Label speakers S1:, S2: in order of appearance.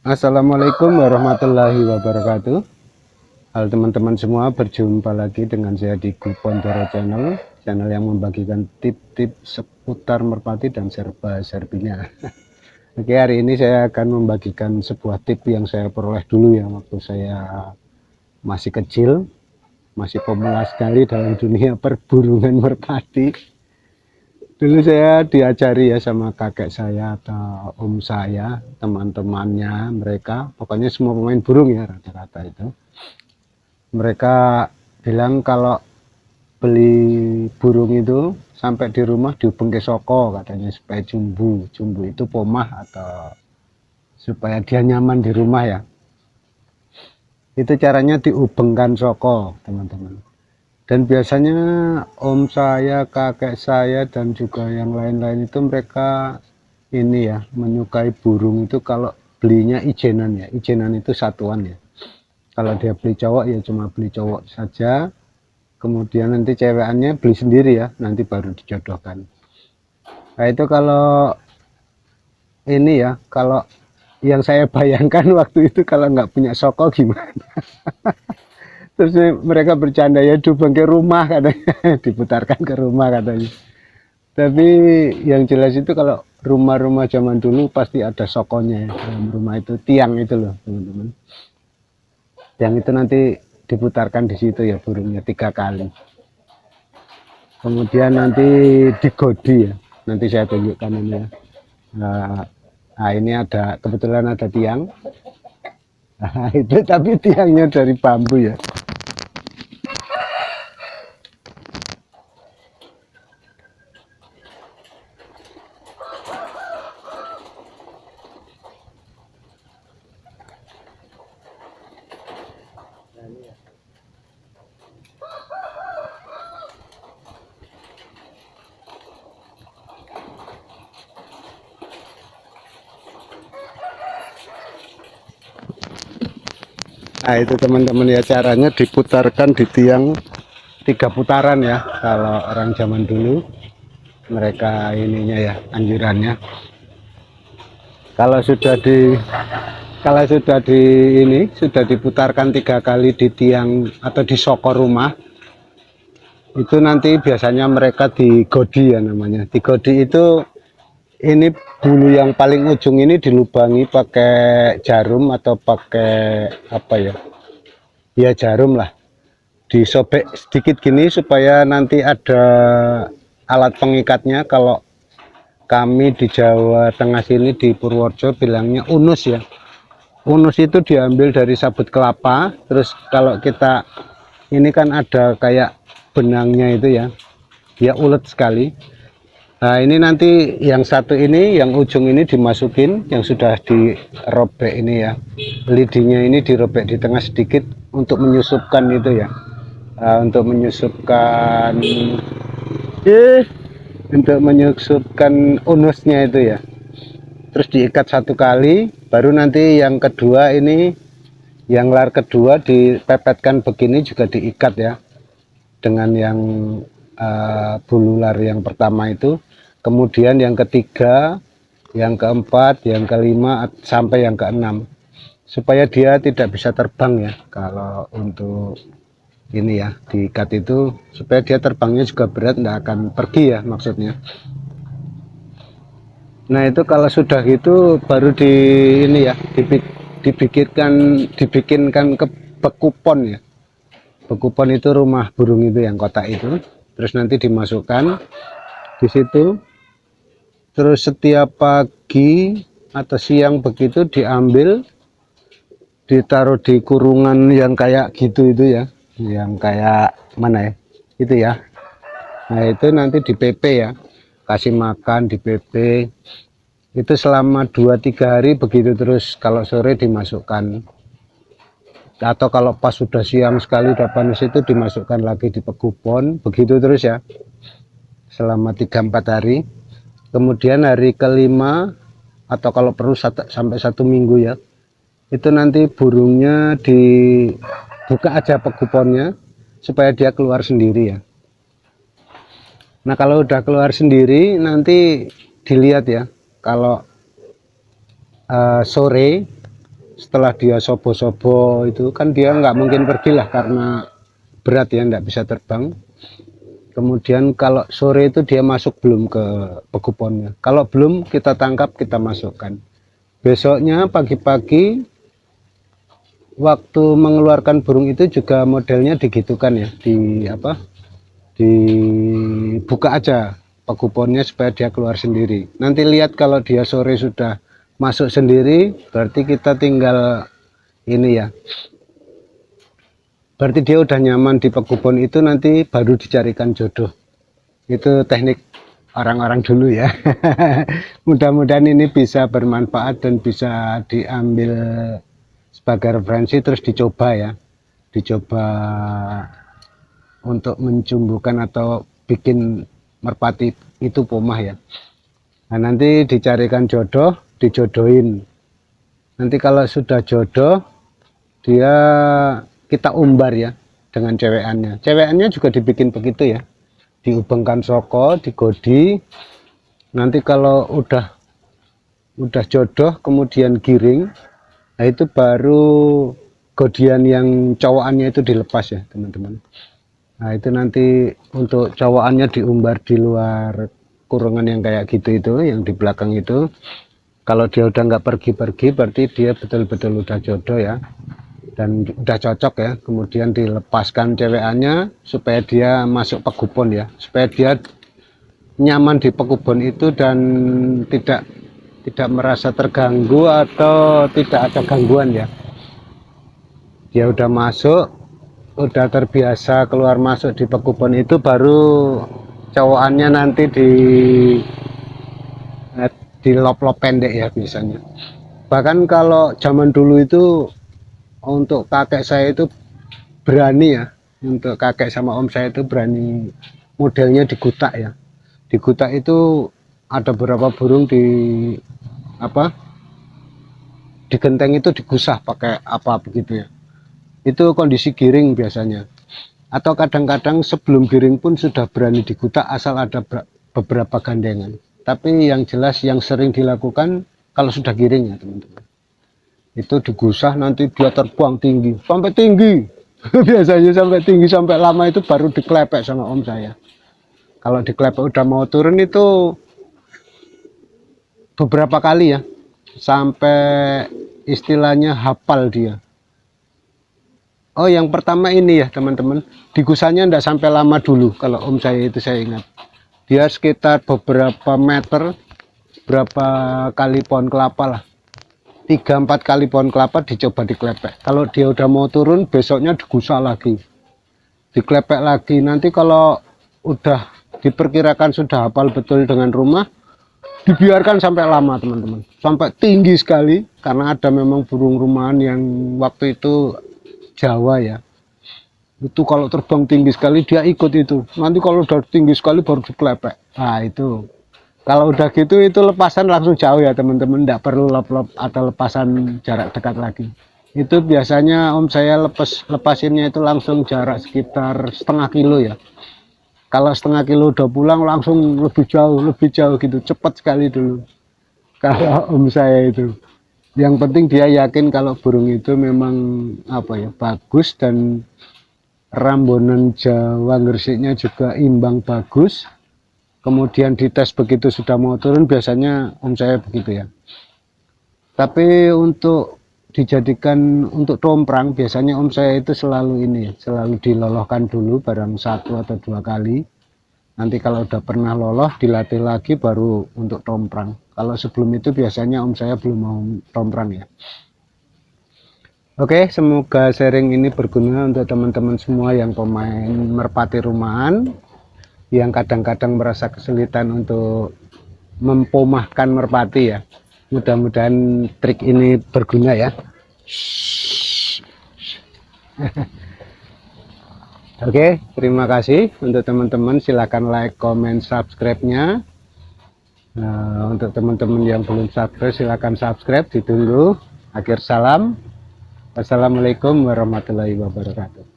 S1: Assalamualaikum warahmatullahi wabarakatuh. Halo teman-teman semua, berjumpa lagi dengan saya di Gupondoro channel yang membagikan tip-tip seputar merpati dan serba-serbinya. Oke, hari ini saya akan membagikan sebuah tip yang saya peroleh dulu ya waktu saya masih kecil, masih pemula sekali dalam dunia perburungan merpati. Dulu saya diajari ya sama kakek saya atau om saya, teman-temannya mereka, pokoknya semua pemain burung ya rata-rata itu. Mereka bilang kalau beli burung itu sampai di rumah dihubung ke soko katanya supaya jumbu. Jumbu itu pomah atau supaya dia nyaman di rumah ya. Itu caranya diubengkan soko, teman-teman. Dan biasanya om saya, kakek saya, dan juga yang lain-lain itu mereka ini ya menyukai burung itu kalau belinya ijenan ya. Ijenan itu satuan ya. Kalau dia beli cowok ya cuma beli cowok saja. Kemudian nanti cewekannya beli sendiri ya, nanti baru dijodohkan. Nah itu kalau ini ya, kalau yang saya bayangkan waktu itu kalau nggak punya soko gimana. Terus mereka bercanda ya dubeng ke rumah katanya, diputarkan ke rumah katanya. Tapi yang jelas itu kalau rumah-rumah zaman dulu pasti ada sokonya ya. Dalam rumah itu tiang itu loh teman-teman. Tiang itu nanti diputarkan di situ ya burungnya 3 kali. Kemudian nanti digodi ya. Nanti saya tunjukkan ini ya. Nah ini ada kebetulan ada tiang. Nah, itu tapi tiangnya dari bambu ya. Nah itu teman-teman ya caranya diputarkan di tiang 3 putaran ya kalau orang zaman dulu mereka ininya ya anjurannya. Kalau sudah di ini sudah diputarkan 3 kali di tiang atau di soko rumah itu nanti biasanya mereka digodi ya namanya. Digodi itu ini bulu yang paling ujung ini dilubangi pakai jarum atau pakai apa ya? Ya jarum lah. Disobek sedikit gini supaya nanti ada alat pengikatnya. Kalau kami di Jawa Tengah sini di Purworejo bilangnya unus ya. Unus itu diambil dari sabut kelapa, terus kalau kita ini kan ada kayak benangnya itu ya, dia ulet sekali. Nah ini nanti yang satu ini, yang ujung ini dimasukin, yang sudah dirobek ini ya, lidinya ini dirobek di tengah sedikit untuk menyusupkan itu ya. Untuk menyusupkan unusnya itu ya, terus diikat 1 kali, baru nanti yang kedua ini, yang lar kedua dipepetkan begini juga diikat ya dengan yang bulu lar yang pertama itu. Kemudian yang ketiga, yang keempat, yang kelima sampai yang keenam, supaya dia tidak bisa terbang ya. Kalau untuk ini ya diikat itu supaya dia terbangnya juga berat, tidak akan pergi ya maksudnya. Nah itu kalau sudah gitu baru di ini ya dibikinkan ke bekupon ya. Bekupon itu rumah burung itu yang kotak itu, terus nanti dimasukkan di situ, terus setiap pagi atau siang begitu diambil, ditaruh di kurungan yang kayak gitu itu ya, yang kayak mana ya itu ya. Nah itu nanti di PP ya, kasih makan di PP itu selama 2-3 hari begitu, terus kalau sore dimasukkan, atau kalau pas sudah siang sekali udah panas itu dimasukkan lagi di pegupon, begitu terus ya selama 3-4 hari. Kemudian hari kelima atau kalau perlu sampai 1 minggu ya, itu nanti burungnya dibuka aja peguponnya supaya dia keluar sendiri ya. Nah kalau udah keluar sendiri nanti dilihat ya, kalau sore setelah dia sobo-sobo itu kan dia nggak mungkin pergi lah karena berat ya, nggak bisa terbang. Kemudian kalau sore itu dia masuk belum ke pekuponnya, kalau belum kita tangkap, kita masukkan. Besoknya pagi-pagi waktu mengeluarkan burung itu juga modelnya digitukan ya, dibuka aja pekuponnya supaya dia keluar sendiri. Nanti lihat kalau dia sore sudah masuk sendiri, berarti kita tinggal ini ya, berarti dia udah nyaman di pekubon itu, nanti baru dicarikan jodoh. Itu teknik orang-orang dulu ya. Mudah-mudahan ini bisa bermanfaat dan bisa diambil sebagai referensi, terus dicoba ya, dicoba untuk mencumbukan atau bikin merpati itu pomah ya. Nah, nanti dicarikan jodoh, dijodohin. Nanti kalau sudah jodoh, dia kita umbar ya dengan cewekannya. Cewekannya juga dibikin begitu ya, diubengkan soko, digodi. Nanti kalau udah jodoh kemudian giring, nah itu baru godian yang cowokannya itu dilepas ya teman-teman. Nah itu nanti untuk cowokannya diumbar di luar kurungan yang kayak gitu itu, yang di belakang itu. Kalau dia udah nggak pergi-pergi, berarti dia betul-betul udah jodoh ya, dan udah cocok ya. Kemudian dilepaskan cewekannya supaya dia masuk pekubon ya, supaya dia nyaman di pekubon itu dan tidak merasa terganggu atau tidak ada gangguan ya. Dia udah masuk, udah terbiasa keluar masuk di pekubon itu, baru cowokannya nanti di lop-lop pendek ya biasanya. Bahkan kalau zaman dulu itu, untuk kakek saya itu berani ya, untuk kakek sama om saya itu berani modelnya digutak ya. Digutak itu ada beberapa burung di genteng itu digusah pakai apa begitu ya. Itu kondisi giring biasanya, atau kadang-kadang sebelum giring pun sudah berani digutak asal ada beberapa gandengan. Tapi yang jelas yang sering dilakukan kalau sudah giring ya teman-teman, itu digusah, nanti dia terbang tinggi, sampai tinggi. Biasanya sampai tinggi, sampai lama itu baru diklepek sama om saya. Kalau diklepek udah mau turun itu beberapa kali ya, sampai istilahnya hafal dia. Oh yang pertama ini ya teman-teman, digusahnya enggak sampai lama dulu. Kalau om saya itu saya ingat, dia sekitar beberapa meter, berapa kali pohon kelapa lah, 3-4 kali pohon kelapa dicoba diklepek. Kalau dia udah mau turun, besoknya digusah lagi, diklepek lagi. Nanti kalau udah diperkirakan sudah hafal betul dengan rumah, dibiarkan sampai lama teman-teman, sampai tinggi sekali. Karena ada memang burung rumahan yang waktu itu Jawa ya, itu kalau terbang tinggi sekali dia ikut itu. Nanti kalau udah tinggi sekali baru diklepek. Nah itu kalau udah gitu itu lepasan langsung jauh ya teman-teman, tidak perlu lop-lop atau lepasan jarak dekat lagi. Itu biasanya om saya lepasinnya itu langsung jarak sekitar setengah kilo ya. Kalau setengah kilo udah pulang langsung lebih jauh gitu, cepat sekali dulu kalau om saya itu. Yang penting dia yakin kalau burung itu memang bagus, dan rambunan Jawa Gresiknya juga imbang bagus. Kemudian dites begitu sudah mau turun, biasanya om saya begitu ya. Tapi untuk dijadikan untuk tomprang, biasanya om saya itu selalu dilolohkan dulu barang 1 atau 2 kali. Nanti kalau udah pernah loloh dilatih lagi baru untuk tomprang. Kalau sebelum itu biasanya om saya belum mau tomprang ya. Oke, semoga sharing ini berguna untuk teman-teman semua yang pemain merpati rumahan, yang kadang-kadang merasa kesulitan untuk mempomahkan merpati ya. Mudah-mudahan trik ini berguna ya. Oke, terima kasih untuk teman-teman. Silahkan like, comment, subscribe-nya. Untuk teman-teman yang belum subscribe, silahkan subscribe, ditunggu. Akhir salam. Wassalamualaikum warahmatullahi wabarakatuh.